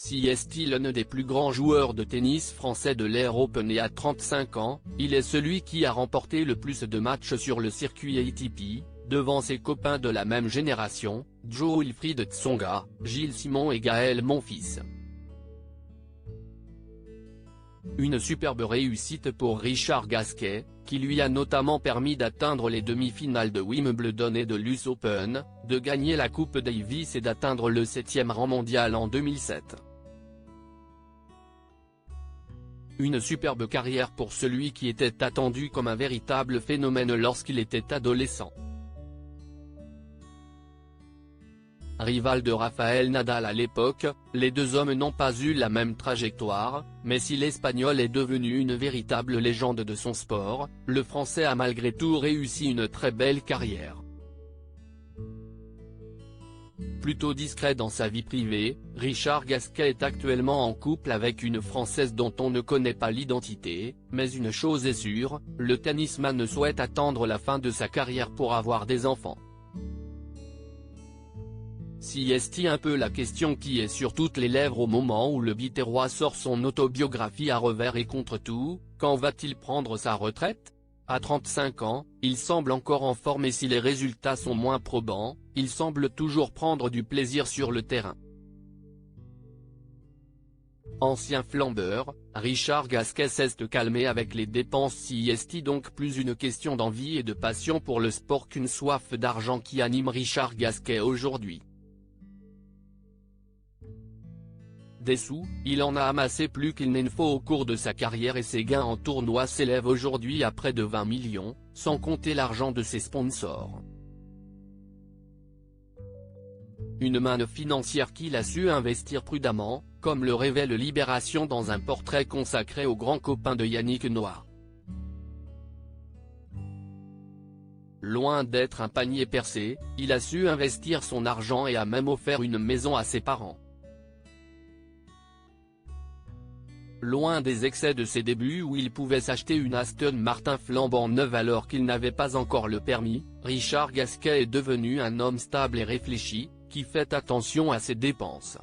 Si est-il l'un des plus grands joueurs de tennis français de l'ère Open et à 35 ans, il est celui qui a remporté le plus de matchs sur le circuit ATP, devant ses copains de la même génération, Jo-Wilfried Tsonga, Gilles Simon et Gaël Monfils. Une superbe réussite pour Richard Gasquet, qui lui a notamment permis d'atteindre les demi-finales de Wimbledon et de l'US Open, de gagner la Coupe Davis et d'atteindre le 7e rang mondial en 2007. Une superbe carrière pour celui qui était attendu comme un véritable phénomène lorsqu'il était adolescent. Rival de Rafael Nadal à l'époque, les deux hommes n'ont pas eu la même trajectoire, mais si l'Espagnol est devenu une véritable légende de son sport, le Français a malgré tout réussi une très belle carrière. Plutôt discret dans sa vie privée, Richard Gasquet est actuellement en couple avec une Française dont on ne connaît pas l'identité, mais une chose est sûre, le tennisman souhaite attendre la fin de sa carrière pour avoir des enfants. Si est un peu la question qui est sur toutes les lèvres au moment où le Biterrois sort son autobiographie à revers et contre tout, quand va-t-il prendre sa retraite? À 35 ans, il semble encore en forme et si les résultats sont moins probants, il semble toujours prendre du plaisir sur le terrain. Ancien flambeur, Richard Gasquet s'est calmé avec les dépenses si est donc plus une question d'envie et de passion pour le sport qu'une soif d'argent qui anime Richard Gasquet aujourd'hui. Des sous, il en a amassé plus qu'il n'en faut au cours de sa carrière et ses gains en tournoi s'élèvent aujourd'hui à près de 20 millions, sans compter l'argent de ses sponsors. Une manne financière qu'il a su investir prudemment, comme le révèle Libération dans un portrait consacré au grand copain de Yannick Noah. Loin d'être un panier percé, il a su investir son argent et a même offert une maison à ses parents. Loin des excès de ses débuts où il pouvait s'acheter une Aston Martin flambant neuve alors qu'il n'avait pas encore le permis, Richard Gasquet est devenu un homme stable et réfléchi, qui fait attention à ses dépenses.